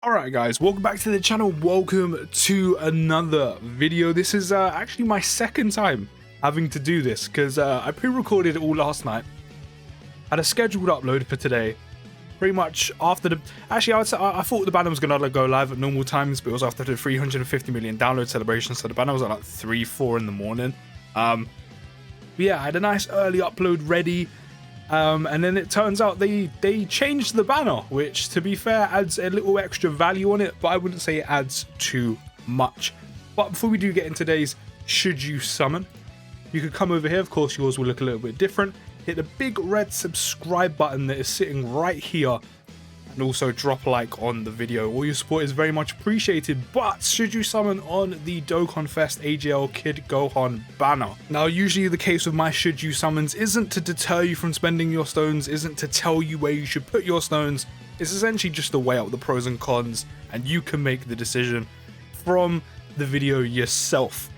Alright guys, welcome back to the channel, welcome to another video. This is actually my second time having to do this because I pre-recorded it all last night. Had a scheduled upload for today, pretty much after the... Actually, I thought the banner was going to go live at normal times, but it was after the 350 million download celebration, so the banner was at like 3-4 in the morning. But yeah, I had a nice early upload ready. And then it turns out they changed the banner, which to be fair adds a little extra value on it, but I wouldn't say it adds too much. But before we do get into today's should you summon, you could come over here. Of course yours will look a little bit different. Hit the big red subscribe button that is sitting right here, and also drop a like on the video. All your support is very much appreciated. But should you summon on the Dokkanfest AGL Kid Gohan banner? Now, usually the case with my should you summons isn't to deter you from spending your stones, isn't to tell you where you should put your stones. It's essentially just to weigh out the pros and cons, and you can make the decision from the video yourself.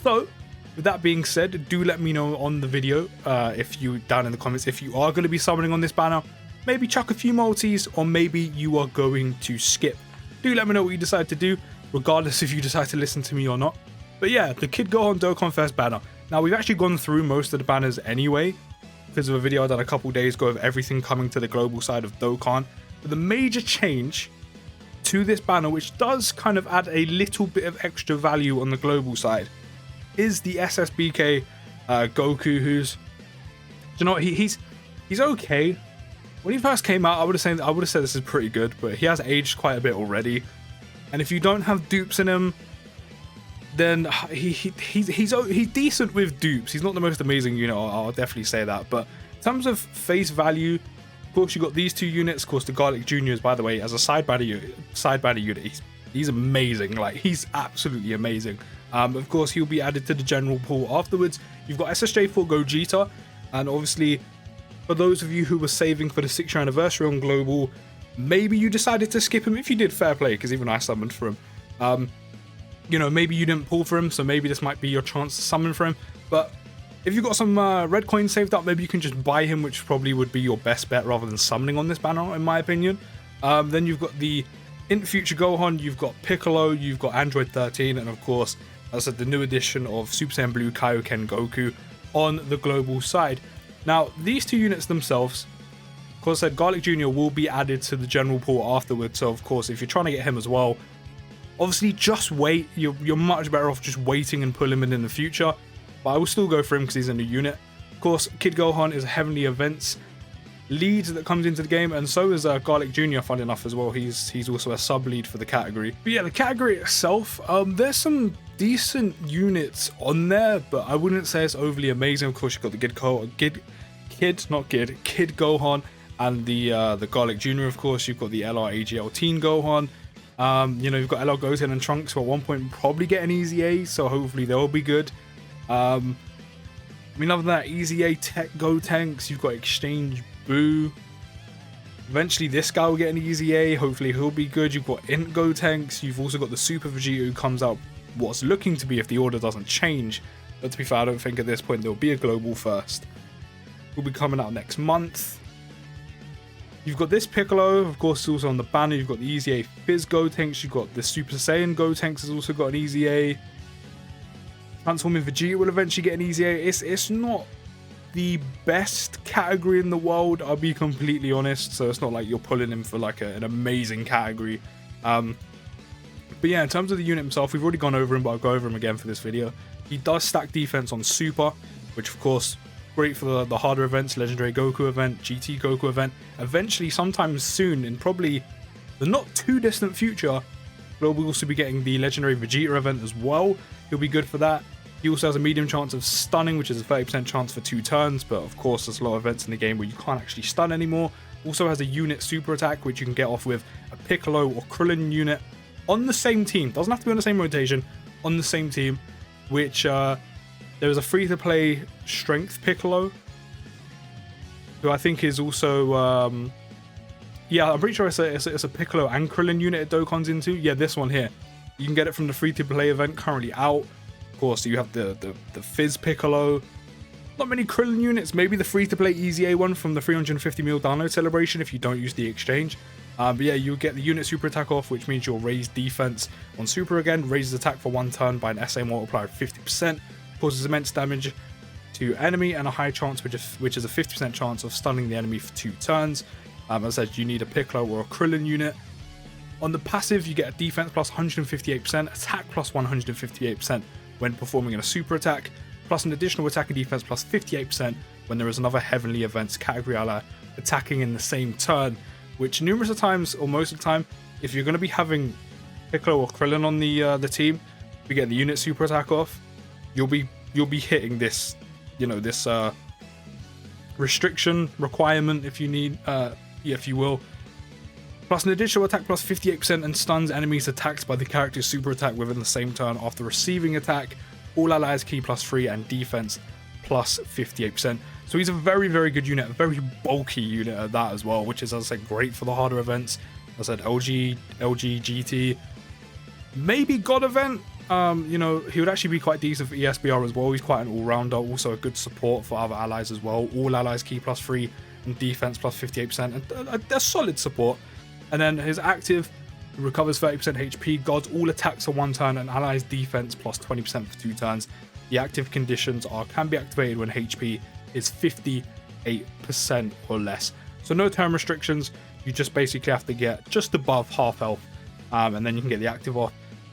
So with that being said, do let me know on the video if you down in the comments if you are going to be summoning on this banner. Maybe chuck a few multis, or maybe you are going to skip. Do let me know what you decide to do, regardless if you decide to listen to me or not. But yeah, the Kid Gohan Dokkanfest banner. Now, we've actually gone through most of the banners anyway, because of a video I done a couple days ago of everything coming to the global side of Dokkan. But the major change to this banner, which does kind of add a little bit of extra value on the global side, is the SSBK Goku, who's... You know what, he's okay. When he first came out, I would have said this is pretty good, but he has aged quite a bit already. And if you don't have dupes in him, then he's decent with dupes. He's not the most amazing unit, I'll definitely say that. But in terms of face value, of course you got these two units. Of course, the Garlic Juniors, by the way, as a side banner unit, he's amazing. Like, he's absolutely amazing. Of course, he'll be added to the general pool afterwards. You've got SSJ4 Gogeta, and obviously, for those of you who were saving for the 6th anniversary on Global, maybe you decided to skip him. If you did, fair play, because even I summoned for him. You know, maybe you didn't pull for him, so maybe this might be your chance to summon for him. But if you've got some red coins saved up, maybe you can just buy him, which probably would be your best bet rather than summoning on this banner, in my opinion. Then you've got the In Future Gohan, you've got Piccolo, you've got Android 13, and of course, as I said, the new edition of Super Saiyan Blue Kaioken Goku on the global side. Now, these two units themselves, of course, I said Garlic Jr. will be added to the general pool afterwards. So, of course, if you're trying to get him as well, obviously just wait. You're much better off just waiting and pull him in the future. But I will still go for him because he's a new unit. Of course, Kid Gohan is a Heavenly Events lead that comes into the game, and so is Garlic Jr. Fun enough as well. He's also a sub lead for the category. But yeah, the category itself, there's some decent units on there, but I wouldn't say it's overly amazing. Of course, you've got the Kid Gohan, and the Garlic Jr. Of course, you've got the LR AGL Teen Gohan. You know, you've got LR Goten and Trunks, who at one point probably get an easy A, so hopefully they'll be good. I mean, other than that, easy A Tech Gotenks, you've got Exchange Boo. Eventually this guy will get an easy A, hopefully he'll be good. You've got Int Gotenks, you've also got the Super Vegeta who comes out what's looking to be, if the order doesn't change, but to be fair, I don't think at this point there'll be a global first. Will be coming out next month. You've got this Piccolo, of course, also on the banner. You've got the Easy A Fizz Gotenks. You've got the Super Saiyan Gotenks has also got an Easy A. Transforming Vegeta will eventually get an Easy A. It's not the best category in the world, I'll be completely honest. So it's not like you're pulling him for like an amazing category. But yeah, in terms of the unit himself, we've already gone over him, but I'll go over him again for this video. He does stack defense on Super, which of course, great for the harder events, Legendary Goku event, GT Goku event. Eventually, sometime soon, in probably the not too distant future, we'll also be getting the Legendary Vegeta event as well. He'll be good for that. He also has a medium chance of stunning, which is a 30% chance for 2 turns, but of course, there's a lot of events in the game where you can't actually stun anymore. Also has a unit super attack, which you can get off with a Piccolo or Krillin unit on the same team. Doesn't have to be on the same rotation, on the same team, which there is a free-to-play Strength Piccolo, who I think is also, yeah, I'm pretty sure it's a Piccolo and Krillin unit at Dokkan's into. Yeah, this one here. You can get it from the free-to-play event currently out. Of course, you have the Fizz Piccolo. Not many Krillin units, maybe the free-to-play Easy A one from the 350 mil download celebration if you don't use the exchange. But yeah, you'll get the unit super attack off, which means you'll raise defense on super again, raises attack for 1 turn by an SA multiplier of 50%, causes immense damage to enemy and a high chance, which is a 50% chance of stunning the enemy for 2 turns. As I said, you need a Piccolo or a Krillin unit. On the passive, you get a defense plus 158%, attack plus 158% when performing in a super attack, plus an additional attack and defense plus 58% when there is another Heavenly Events category ally attacking in the same turn, which numerous of times, or most of the time, if you're going to be having Piccolo or Krillin on the team, you get the unit super attack off, you'll be hitting this, this restriction requirement, if you need, if you will. Plus an additional attack plus 58% and stuns enemies attacked by the character's super attack within the same turn after receiving attack. All allies key plus 3 and defense plus 58%. So he's a very, very good unit, a very bulky unit at that as well, which is, as I said, great for the harder events. As I said, LG, GT, maybe God event. He would actually be quite decent for ESBR as well. He's quite an all-rounder, also a good support for other allies as well. All allies key plus 3 and defense plus 58%, and a solid support. And then his active recovers 30% HP, gods all attacks for 1 turn, and allies defense plus 20% for 2 turns. The active conditions can be activated when HP is 58% or less. So no turn restrictions, you just basically have to get just above half health, and then you can get the active off.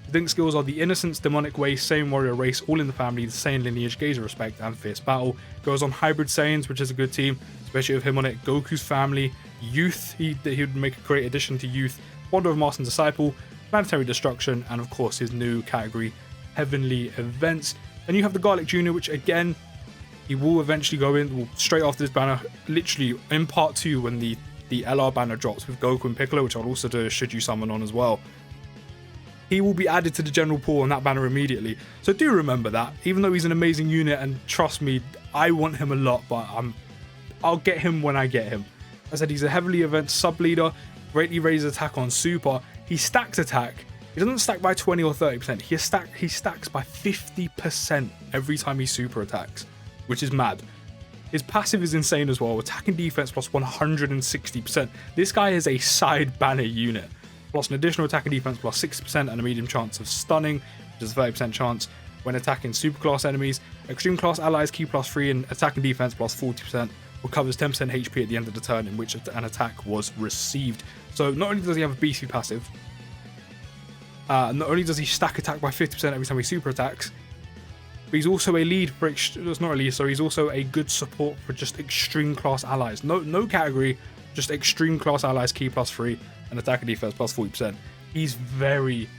The Link skills are the Innocence, Demonic Way, Saiyan Warrior Race, all in the family, the Saiyan Lineage, Gaze of Respect, and Fierce Battle. Goes on Hybrid Saiyans, which is a good team, especially with him on it. Goku's family, Youth, he would make a great addition to Youth, Wonder of Master and Disciple, Planetary Destruction, and of course his new category, Heavenly Events. Then you have the Garlic Jr., which again, he will eventually go in straight after this banner, literally in part 2 when the LR banner drops with Goku and Piccolo, which I'll also do should you summon on as well. He will be added to the general pool on that banner immediately. So do remember that, even though he's an amazing unit, and trust me, I want him a lot, but I'll get him when I get him. As I said, he's a Heavenly Event sub-leader, greatly raises attack on super. He stacks attack. He doesn't stack by 20 or 30%. He stacks by 50% every time he super attacks, which is mad. His passive is insane as well. Attack and defense plus 160%. This guy is a side banner unit. Plus an additional attack and defense plus 60% and a medium chance of stunning, which is a 30% chance when attacking super class enemies. Extreme class allies key plus 3 and attack and defense plus 40%. Recovers 10% HP at the end of the turn in which an attack was received. So not only does he have a beastly passive, not only does he stack attack by 50% every time he super attacks, but he's also a lead for he's also a good support for just extreme class allies. No category, just extreme class allies key plus 3 and attack and defense plus 40%. He's very,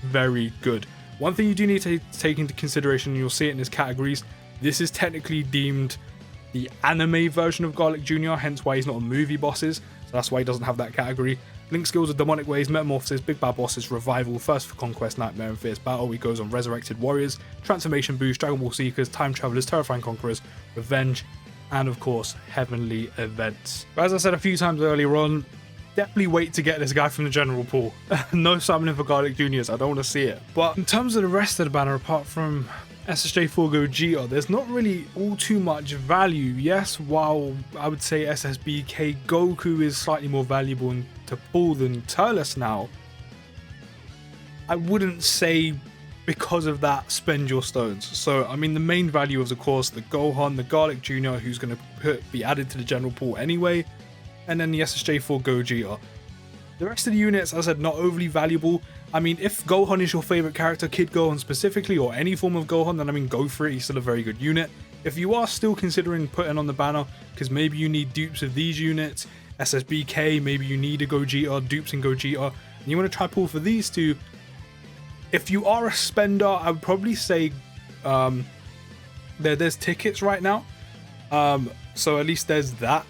very good. One thing you do need to take into consideration, and you'll see it in his categories, this is technically deemed the anime version of Garlic Jr., hence why he's not on movie bosses, so that's why he doesn't have that category. Link skills are Demonic Ways, Metamorphosis, Big Bad Bosses, Revival, First for Conquest, Nightmare, and Fierce Battle. He goes on Resurrected Warriors, Transformation Boost, Dragon Ball Seekers, Time Travelers, Terrifying Conquerors, Revenge, and of course, Heavenly Events. But as I said a few times earlier on, definitely wait to get this guy from the general pool. No summoning for Garlic Juniors, I don't want to see it. But in terms of the rest of the banner, apart from SSJ4 Gogeta, there's not really all too much value. Yes, while I would say SSBK Goku is slightly more valuable to pull than Turles now, I wouldn't say because of that spend your stones. So I mean, the main value is of course the Gohan, the Garlic Jr., who's going to be added to the general pool anyway, and then the SSJ4 Gogeta. The rest of the units, as I said, not overly valuable. I mean, if Gohan is your favorite character, Kid Gohan specifically, or any form of Gohan, then I mean, go for it. He's still a very good unit. If you are still considering putting on the banner, because maybe you need dupes of these units, SSBK, maybe you need a Gogeta, dupes in Gogeta, and you want to try pull for these two, if you are a spender, I would probably say there's tickets right now. So at least there's that.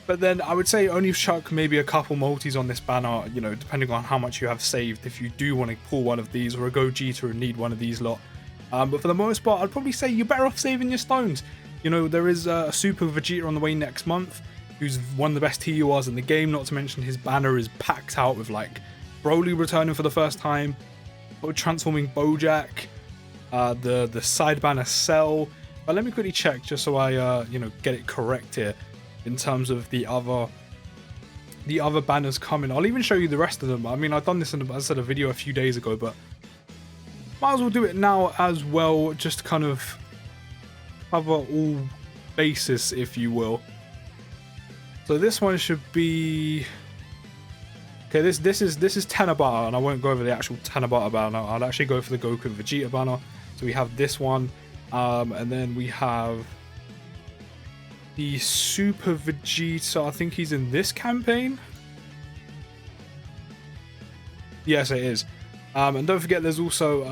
But then I would say only chuck maybe a couple multis on this banner, you know, depending on how much you have saved, if you do want to pull one of these, or a Gogeta and need one of these lot. But for the most part, I'd probably say you're better off saving your stones. You know, there is a Super Vegeta on the way next month, who's one of the best TURs in the game, not to mention his banner is packed out with like Broly returning for the first time, transforming Bojack, the side banner Cell. But let me quickly check just so I, you know, get it correct here. In terms of the other the other banners coming. I'll even show you the rest of them. I mean, I've done this in, as I said, a video a few days ago, but might as well do it now as well, just to kind of cover all bases, if you will. So this one should be... Okay, this is Tanabata, and I won't go over the actual Tanabata banner. I'll actually go for the Goku and Vegeta banner. So we have this one, and then we have the Super Vegeta. I think he's in this campaign. Yes, it is. And don't forget, there's also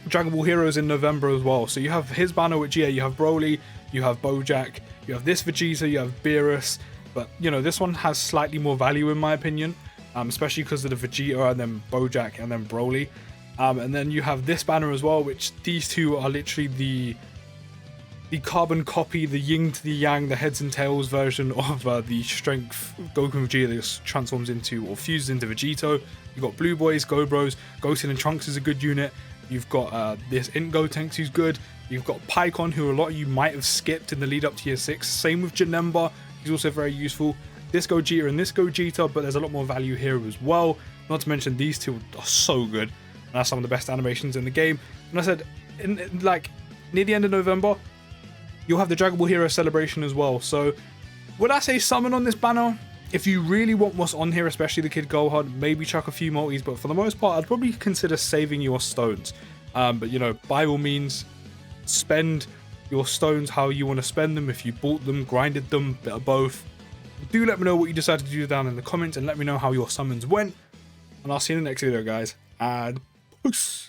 Dragon Ball Heroes in November as well. So you have his banner, which, yeah, you have Broly, you have Bojack, you have this Vegeta, you have Beerus. But, you know, this one has slightly more value in my opinion. Especially because of the Vegeta and then Bojack and then Broly. And then you have this banner as well, which these two are literally the carbon copy, the yin to the yang, the heads and tails version of the strength Goku and Vegeta that transforms into or fuses into Vegito. You've got Blue Boys, Go Bros, Goten and Trunks is a good unit. You've got this Int Gotenks who's good. You've got Pikkon, who a lot of you might have skipped in the lead up to year 6. Same with Janemba, he's also very useful. This Gogeta and this Gogeta, but there's a lot more value here as well. Not to mention these two are so good. And that's some of the best animations in the game. And I said, like, near the end of November, you'll have the Dragon Ball Hero celebration as well. So, would I say summon on this banner? If you really want what's on here, especially the Kid Gohan, maybe chuck a few multis. But for the most part, I'd probably consider saving your stones. But, you know, by all means, spend your stones how you want to spend them. If you bought them, grinded them, bit of both. Do let me know what you decided to do down in the comments, and let me know how your summons went. And I'll see you in the next video, guys. And peace.